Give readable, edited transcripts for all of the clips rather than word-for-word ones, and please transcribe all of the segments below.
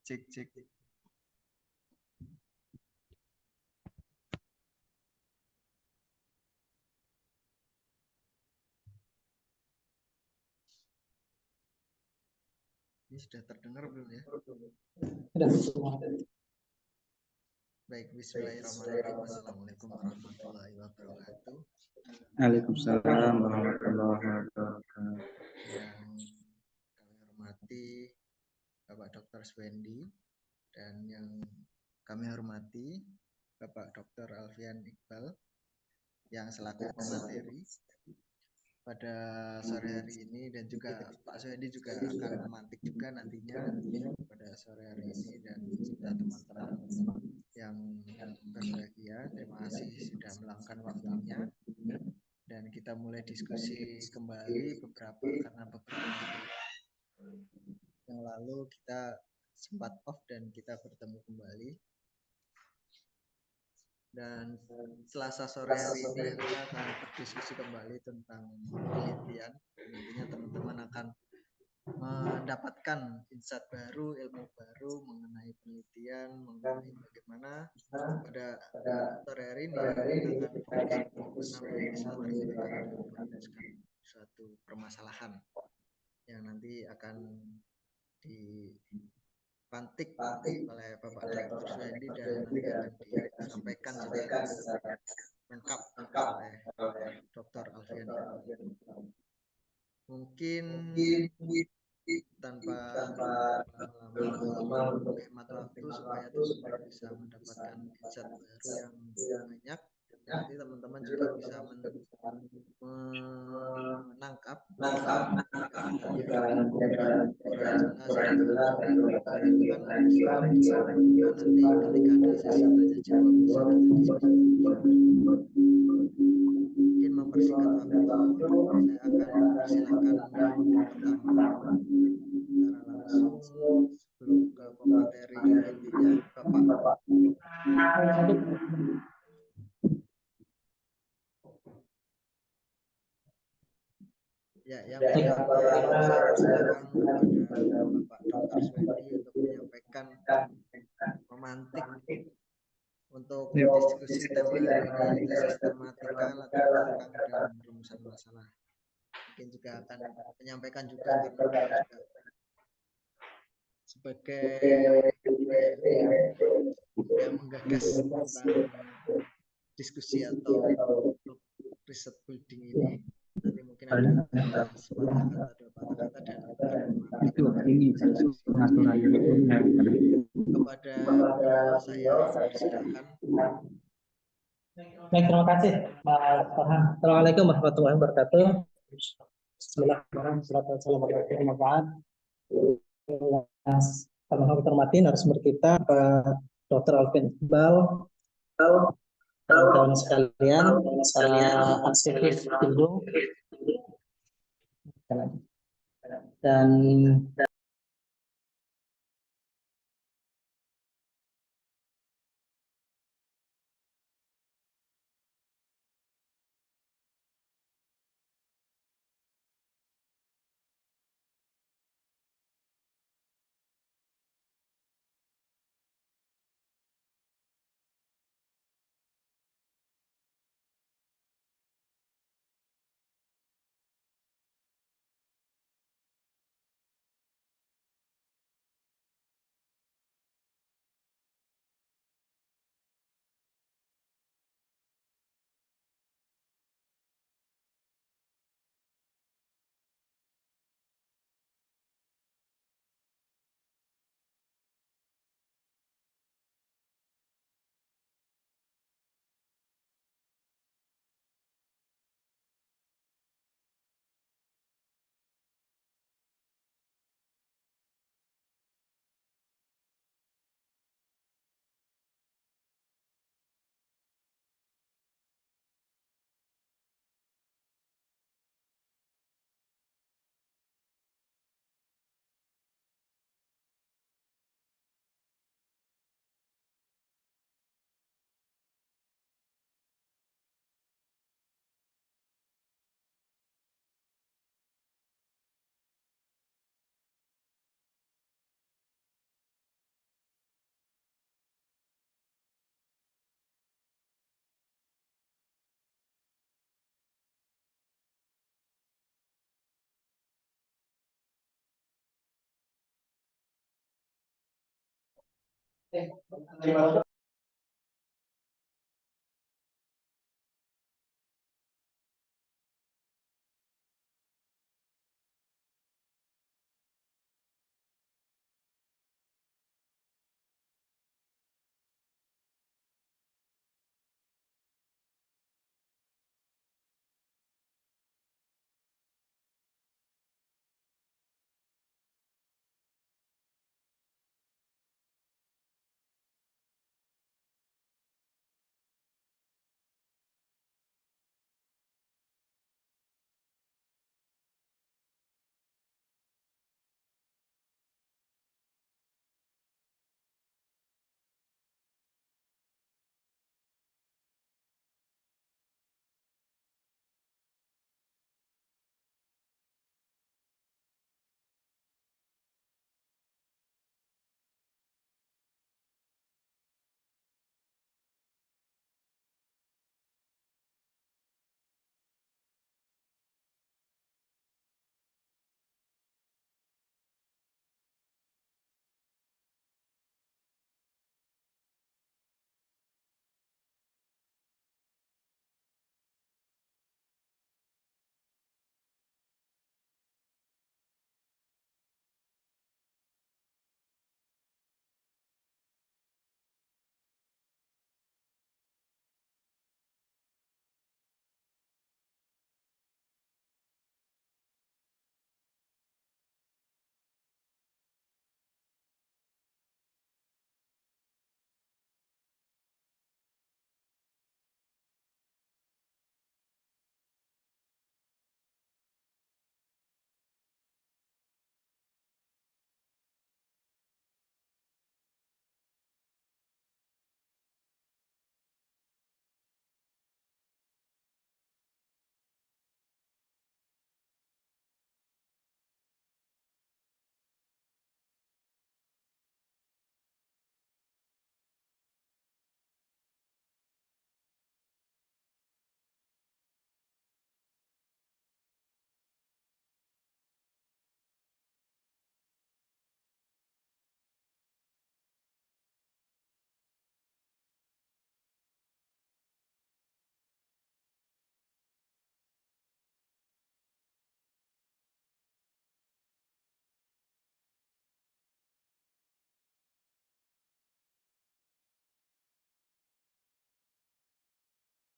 Cek cek. Ini sudah terdengar belum ya? Sudah semua. Baik, bismillahirrahmanirrahim. Assalamualaikum warahmatullahi wabarakatuh. Waalaikumsalam warahmatullahi wabarakatuh. Yang kami hormati Bapak Dr. Swendi dan yang kami hormati Bapak Dr. Alfian Iqbal yang selaku pemateri pada sore hari ini, dan juga Pak Swendi juga akan memantik juga nantinya pada sore hari ini, dan kita teman-teman yang berbahagia, terima kasih sudah meluangkan waktunya. Dan kita mulai diskusi kembali karena beberapa hari yang lalu kita sempat off dan kita bertemu kembali. Dan Selasa sore hari ini kita akan berdiskusi kembali tentang penelitian. Nantinya teman-teman akan mendapatkan insight baru, ilmu baru mengenai penelitian, mengenai bagaimana pada sore hari ini kita akan fokus menganalisa, memetakan, dan merumuskan suatu permasalahan yang nanti akan dipantik oleh Bapak Dr. Swendi dan nanti akan disampaikan secara lengkap oleh Dr. Alfian Iqbal. Mungkin tanpa lama-lama untuk menghemat waktu supaya teman-teman bisa mendapatkan insight baru yang banyak, nanti teman-teman juga bisa menangkap ketika nanti ada kurang jelas atau meragukan, nanti ketika ada sesi tanya jawab bisa kita diskusi. Mungkin mempersingkat waktu, saya akan persilahkan yang pertama secara langsung sebelum ke pemateri intinya, Bapak. Ya, yang pertama saya persilakan kepada Bapak Dr. Swendi untuk menyampaikan, memantik untuk diskusi tema hari ini, yaitu sistematika, latar belakang, dan rumusan masalah. Mungkin juga akan menyampaikan juga karena juga sebagai yang menggagas tentang diskusi atau riset building ini. Nanti mungkin ada sepatah kata, dua patah kata, dan kepada saya persilakan. Baik, terima kasih Pak Farhan. Assalamualaikum warahmatullahi wabarakatuh. Bismillahirrahmanirrahim. Sama-sama kita hormati narasumber kita Pak Dr. Alfian Iqbal, kawan sekalian, para aktivis Indo dan Di 24.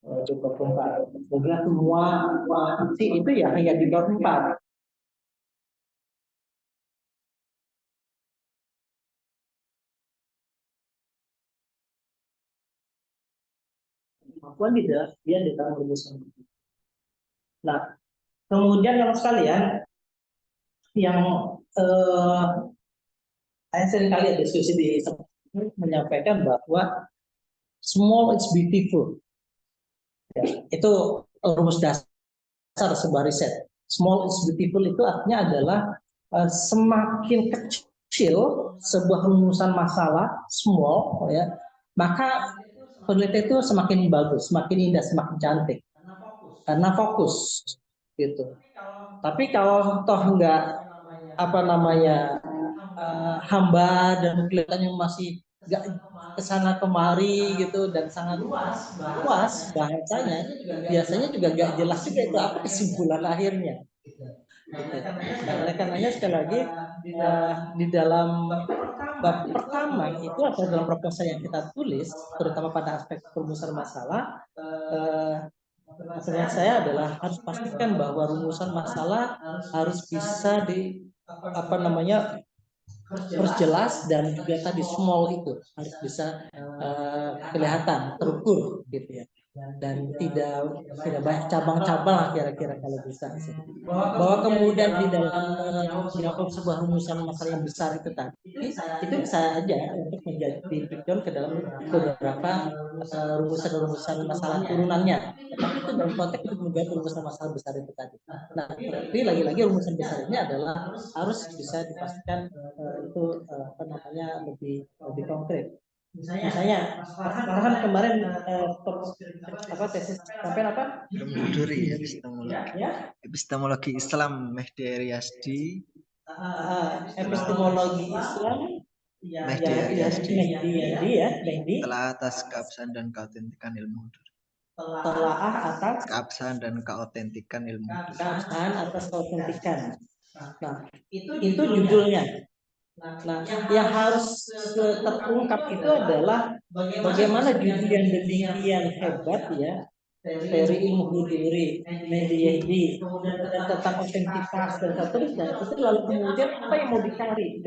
Semoga semua aksi itu ya hanya di 24. Kemampuan tidak dia di dalam rumusan. Nah, kemudian yang sekalian yang saya sering kali diskusi di menyampaikan bahwa small is beautiful. Ya, itu rumus dasar sebuah riset. Small is beautiful itu artinya adalah semakin kecil sebuah rumusan masalah small, ya, maka penelitian itu semakin bagus, semakin indah, semakin cantik karena fokus gitu. Tapi kalau toh nggak hamba dan kelihatannya masih nggak kesana kemari gitu dan sangat luas bahasanya, biasanya juga nggak jelas juga itu apa kesimpulan akhirnya. Gitu. Nah, oleh karenanya sekali lagi di dalam bab pertama itu atau dalam proposal yang kita tulis, terutama pada aspek perumusan masalah, pertanyaan saya adalah harus pastikan bahwa rumusan masalah harus bisa harus jelas dan juga tadi small itu harus bisa kelihatan terukur gitu ya, dan tidak banyak cabang-cabang lah kira-kira kalau bisa. Bahwa kemudian di dalam menjawab sebuah rumusan masalah yang besar itu tadi itu bisa aja untuk menjadi breakdown ke dalam beberapa rumusan-rumusan masalah turunannya, tapi itu dalam konteks itu menjawab rumusan masalah besar itu tadi. Nah, tapi lagi-lagi rumusan besar ini adalah harus bisa dipastikan itu lebih konkret. Misalnya Mas Farhan kemarin tesis sampai apa? Ilmu Duri, epistemologi. Epistemologi Islam Mehdi Riyasdi. Epistemologi Islam Mehdi Mehdi telah atas keabsahan dan keautentikan ilmu hudur. telaah atas Keabsahan dan keautentikan ilmu hudur. keabsahan atas keautentikan. Nah, itu judulnya. Nah, yang harus terungkap itu adalah bagaimana judul yang demikian hebat ya dari ilmu huduri, Mehdi, kemudian tentang otentitas dan seterusnya. Itu lalu kemudian apa yang mau dicari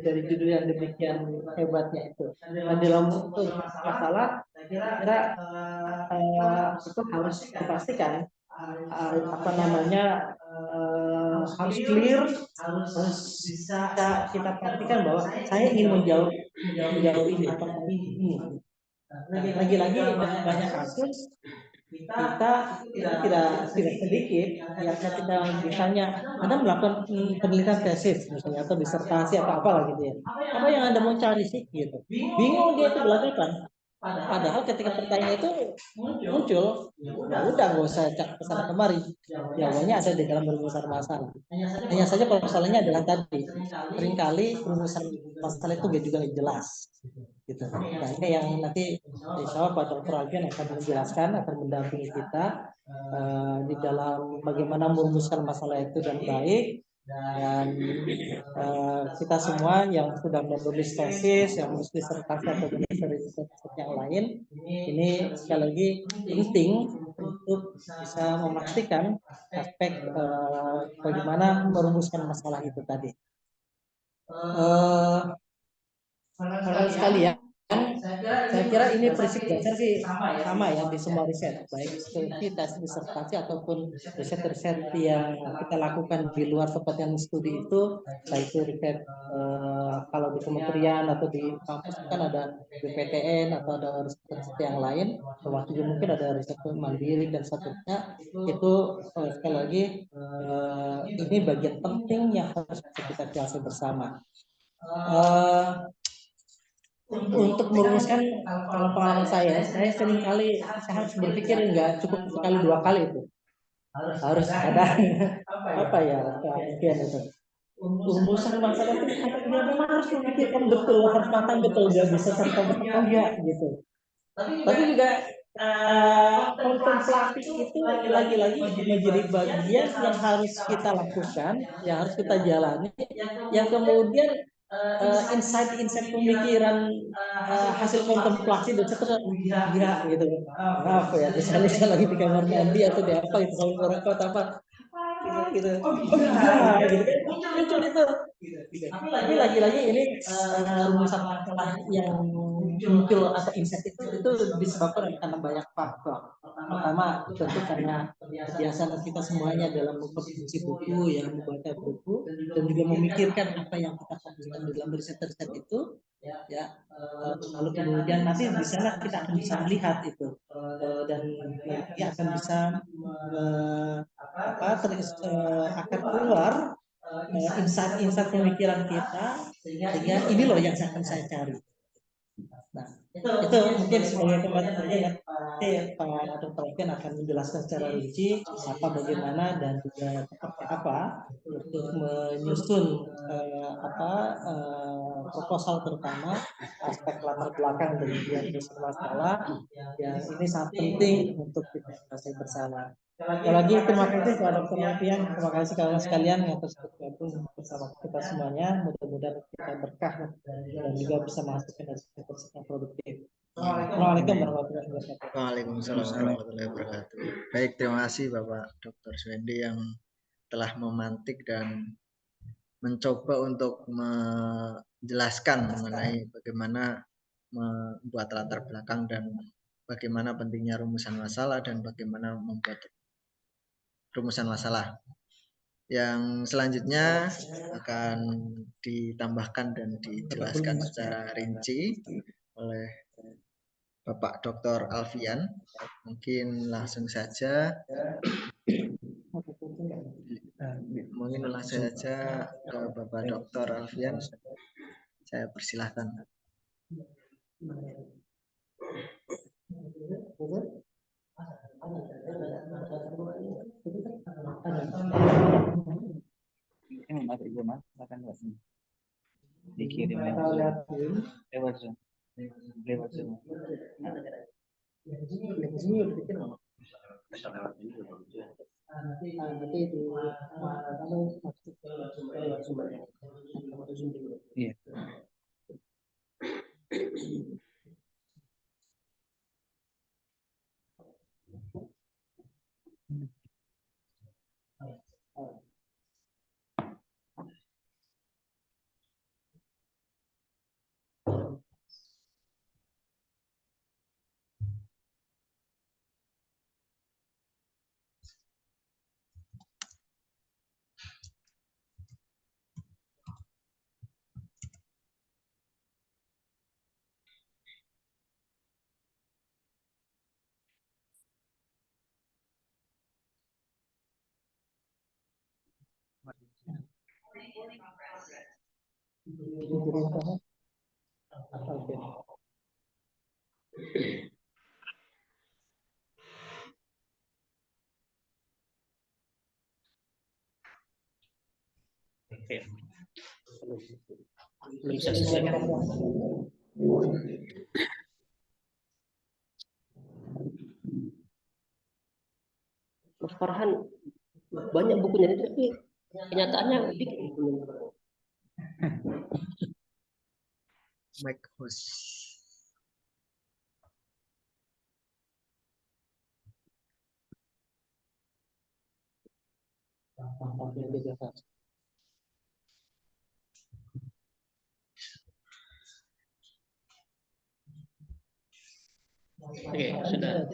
dari judul yang demikian hebatnya itu. Nah, dalam masalah kira itu harus dipastikan apa namanya harus clear, harus bisa kita pastikan bahwa saya ingin menjauh ini atau ini. Lagi-lagi banyak kasus kita itu tidak sedikit ya ketika ditanya Anda melakukan penelitian tesis misalnya atau disertasi atau apalah gitu ya, apa yang Anda mau cari sih gitu, bingung dia itu belakangan. Padahal ketika pertanyaan itu muncul, ya udah nggak usah cak kesana kemari, jawabannya ada di dalam rumusan masalah. Hanya saja persoalannya adalah tadi seringkali rumusan masalah itu juga jelas. Gitu. Nah ini yang nanti insya Allah Pak Dr. Alfian akan menjelaskan, akan mendampingi kita di dalam bagaimana merumuskan masalah itu dan baik. Dan kita semua yang sudah menulis tesis, yang menulis disertasi atau menulis riset yang lain, ini sekali lagi penting untuk bisa memastikan aspek bagaimana merumuskan masalah itu tadi. Saudara sekalian, saya kira ini prinsip dasar sih sama ya di semua riset, baik skripsi, tesis, disertasi ataupun riset-riset yang kita lakukan di luar tempat yang studi itu, baik itu riset kalau di kementerian atau di kampus kan ada BPTN atau ada riset yang lain, termasuk juga mungkin ada riset mandiri dan seterusnya. Itu sekali lagi ini bagian penting yang harus kita pelajari bersama. Untuk merumuskan kalau pengalaman saya seringkali saya harus berpikir nggak cukup sekali dua kali itu, harus ada apa ya keahlian itu. Rumusan masalah itu memang harus memikirkan betul, harus matang betul, nggak bisa serta-merta enggak gitu. Tapi juga kontemplasi itu lagi-lagi menjadi bagian yang harus kita lakukan, yang harus kita jalani, yang kemudian insight pemikiran hasil kontemplasi dan seterusnya enggak gitu. Maaf ya, misalnya lagi di kamar mandi atau di apa itu sambil ngerokok atau apa gitu. Enggak gitu kan. Muncul itu. Tapi lagi-lagi ini rumusan masalah yang muncul atau insight itu disebabkan karena banyak faktor. Pertama tentu karena kebiasaan kita semuanya dalam mengkonsumsi buku, yang membaca buku dan juga memikirkan apa yang kita fokuskan dalam riset-riset itu, ya lalu kemudian nanti di sana kita akan bisa melihat itu dan nanti akan bisa akan keluar insight pemikiran kita, sehingga ini loh yang akan saya cari. Nah, itu mungkin sebagai pembatas saja ya. Pak Dr. Alfian akan menjelaskan secara rinci apa bagaimana dan juga seperti apa untuk menyusun proposal, terutama aspek latar belakang dari masalah yang ini sangat penting untuk kita selesai bersama. Sekali lagi terima kasih Pak Dr. Alfian, terima kasih kawan sekalian yang terus bergabung bersama kita semuanya. Mudah-mudahan kita berkah dan juga bisa menghasilkan hasil yang produktif. Assalamualaikum warahmatullahi wabarakatuh. Waalaikumsalam warahmatullahi wabarakatuh. Baik, terima kasih Bapak Dr. Swendi yang telah memantik dan mencoba untuk menjelaskan mengenai bagaimana membuat latar belakang dan bagaimana pentingnya rumusan masalah dan bagaimana membuat rumusan masalah. Yang selanjutnya akan ditambahkan dan dijelaskan secara rinci oleh Bapak Dr. Alfian. Mungkin langsung saja ke Bapak Dr. Alfian. Saya persilahkan. Ini masih belum mas, silakan. dikirim Kalau lihat Zoom, lewat Zoom. Lewat Zoom. di sini udah bikin nggak? Nanti di kamu masuk ke lewat Zoom ya. Kamu ada Zoom dulu. Iya. Oke. Belum bisa selesai. Mas Farhan banyak bukunya tapi kenyataannya dikit bukunya. Mic host. Oke, sudah.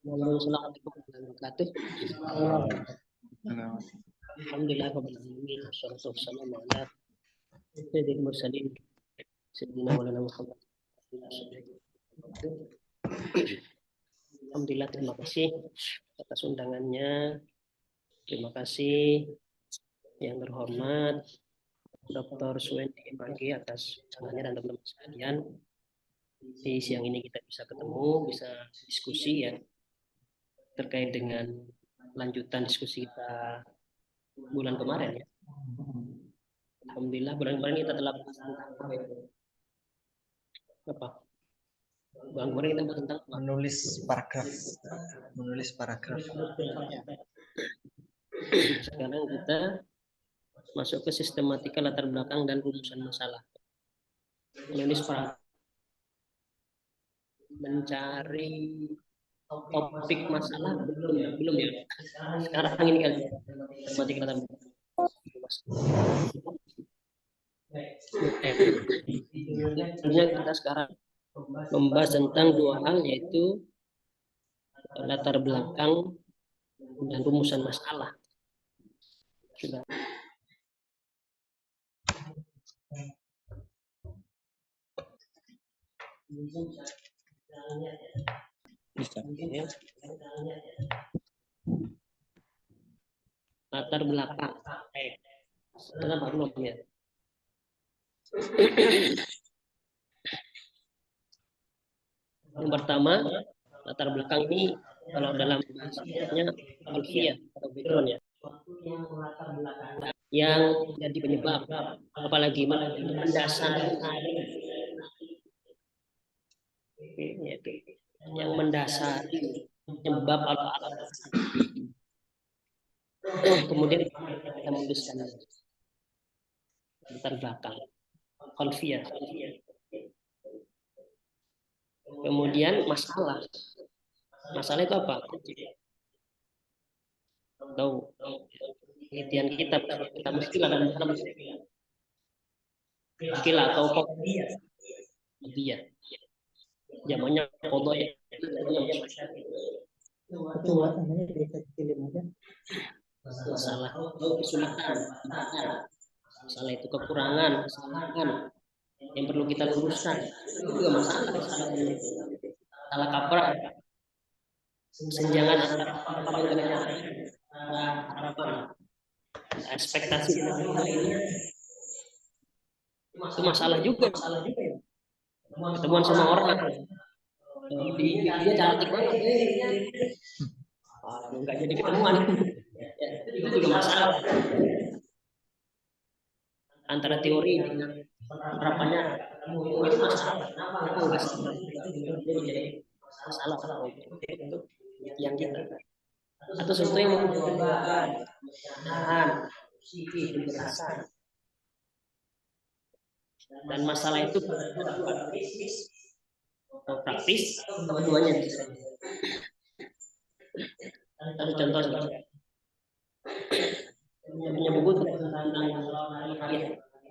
Assalamualaikum warahmatullahi wabarakatuh. Alhamdulillah rabbil alamin wassalatu wassalamu ala sayyidil mursalin sayyidina maulana Muhammad. Alhamdulillah, terima kasih atas undangannya. Terima kasih yang terhormat Dr. Suwendi Magi atas sarannya dan teman-teman sekalian. Di siang ini kita bisa ketemu, bisa diskusi ya terkait dengan lanjutan diskusi kita bulan kemarin ya. Alhamdulillah bulan kemarin kita telah apa? Bulan kemarin kita bahas tentang menulis paragraf. Sekarang kita masuk ke sistematika latar belakang dan rumusan masalah. Menulis paragraf, mencari topik masalah belum ya. Sekarang ini kan sistematika latar belakang. Sebenarnya kita sekarang membahas tentang dua hal, yaitu latar belakang dan rumusan masalah. Sudah. Bisa. Latar belakang. Kenapa belum ya? Yang pertama, latar belakang ini kalau dalam bahasanya alfiah atau background ya, yang jadi penyebab, apalagi mendasari, yang mendasari penyebab apa-apa. Kemudian kita menuliskan latar belakang alfiah. Kemudian masalah itu apa? Tahu penelitian kita muskilah dan masalah muskilah atau dia zamannya kodoh ya. Masalah kesulitan, masalah itu kekurangan, kesalahan yang perlu kita luruskan. Itu juga masalah salah kaprah, senjangan antara harapan, ekspektasi itu masalah juga. Ketemuan sama orang di dia cantik banget, nggak jadi ketemuan. Ya, itu juga masalah antara teori dengan penerapannya. Itu masalah. Kenapa nggak sih? Itu jadi masalah untuk yang kita. Atau sesuatu yang membutuhkan dan psikis berasa. Dan masalah itu praktis atau keduanya bisa. Satu contoh saja. Punya buku tentang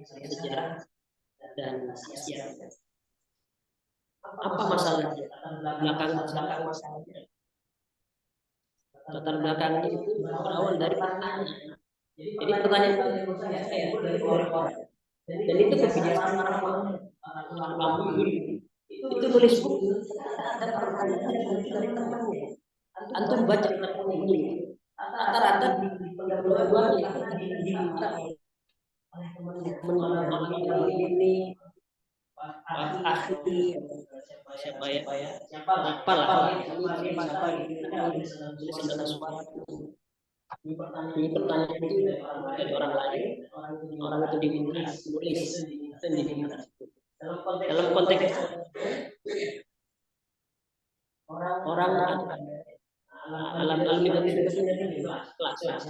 sejarah dan Asia. Apa masalahnya? Latar belakangnya itu berawal dari pertanyaan. Jadi pertanyaan itu dan itu kebiasaan orang lama itu nulis buku ada pertanyaan. Antum baca ini rata-rata di pendahuluannya teman ini ahli siapa lah ini pertanyaan itu dari orang lain, orang itu diminta tulis itu diminta. Dalam konteks orang alam universitas kelas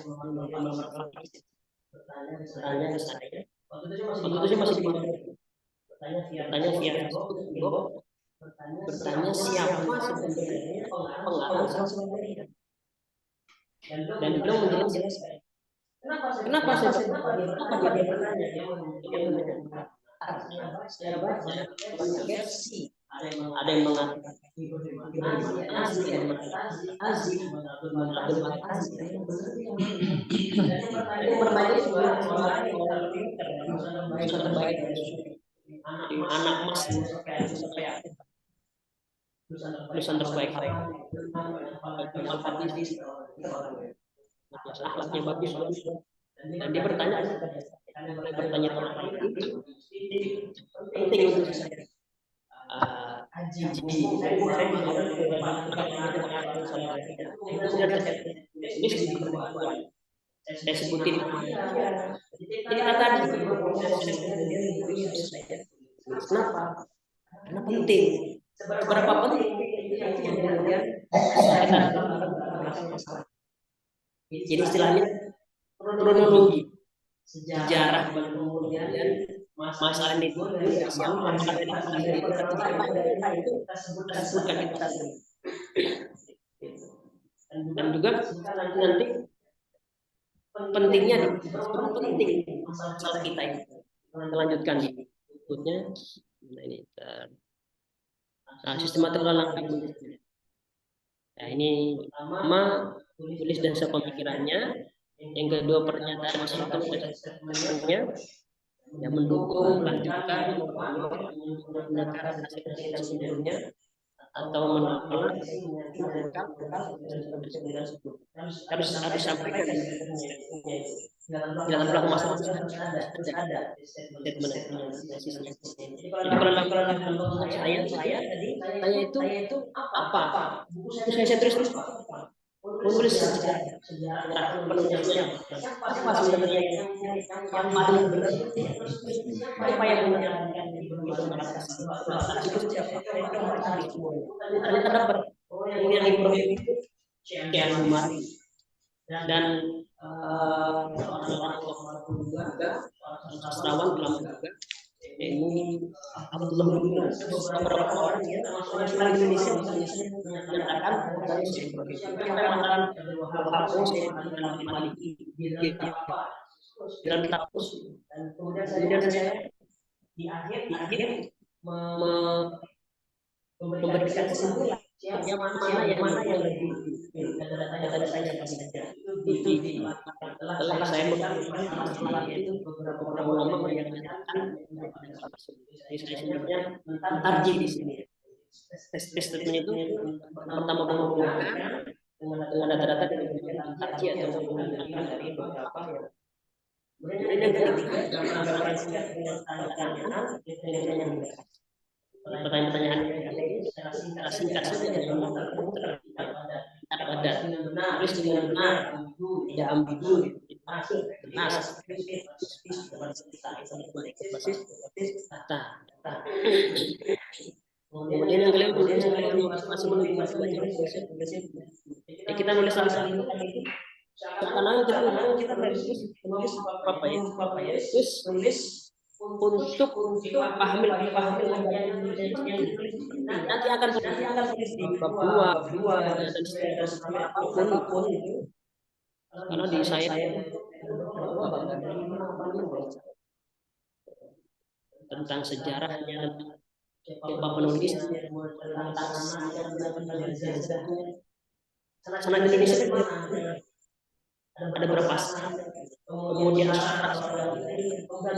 bertanya ke saya. Waktu itu saya masih di mana? Bertanya via Facebook, bertanya siapa sebenarnya pengarang sebenarnya. Dan beliau menjelaskan kenapa dia bertanya. Saya baca banyak versi. Ada yang mengatakan Aziz, berbagai orang yang terbaik, anak emas, lulusan terbaik, akhlaknya bagus, dan dia bertanya penting untuk saya. Saya sebutin jadi tadi kenapa? Karena penting. Seberapa penting kemudian jadi istilahnya kronologi sejarah kemudian masalah itu siapa itu kita sebutkan dan juga nanti pentingnya penting masalah kita ini melanjutkan di berikutnya. Nah ini sistematik langkah. Nah ini pertama tulis dasar pemikirannya, yang kedua pernyataan masalah yang mendukung melanjutkan menekan hasil sebelumnya atau menolak harus sampaikan dalam pelaku masalah ada statement. Jadi kalau saya tanya itu apa? Saya terus menulis sejarah penulisnya siapa sebenarnya yang paling benar, siapa yang menyarankan ternyata dapat yang itu Kian Umar dan orang-orang juga sastrawan ulama juga ini Abdullah bin beberapa orang ya nasional Indonesia menyatakan mengatakan hapus Maliki dan dihapus dan kemudian saya di akhir memberikan kesimpulan yang mana yang lebih data-datanya itu setelah saya masalah itu beberapa ulama yang menyatakan sebenarnya tarjih di sini. Statement itu pertama mengumpulkan dengan data-data dengan tarjih atau mengumpulkan dari beberapa yang kemudian yang ketiga gambaran singkat dengan tanda-tanda yang pertanyaan-pertanyaan secara singkat saja pada tulis dengan benar, tidak ambigu, jelas, basis data. Kemudian yang kelima masih menunggu ya, kita nulis satu karena kita nulis apa ya? Tulis untuk pahami nanti akan di bab 2 dan apapun karena di saya tentang sejarahnya, siapa penulis, senang Indonesia ada berapa kemudian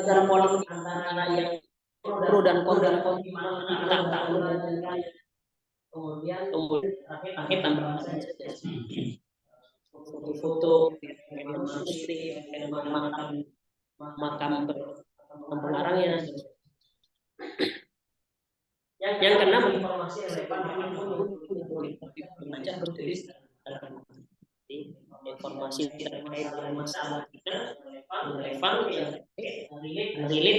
dalam polemik antara yang pro dan kontra tentang kemudian tambah foto-foto makam pengarangnya. Yang keenam informasi belajar bertulis informasi terkait dengan masalah kita relevan relate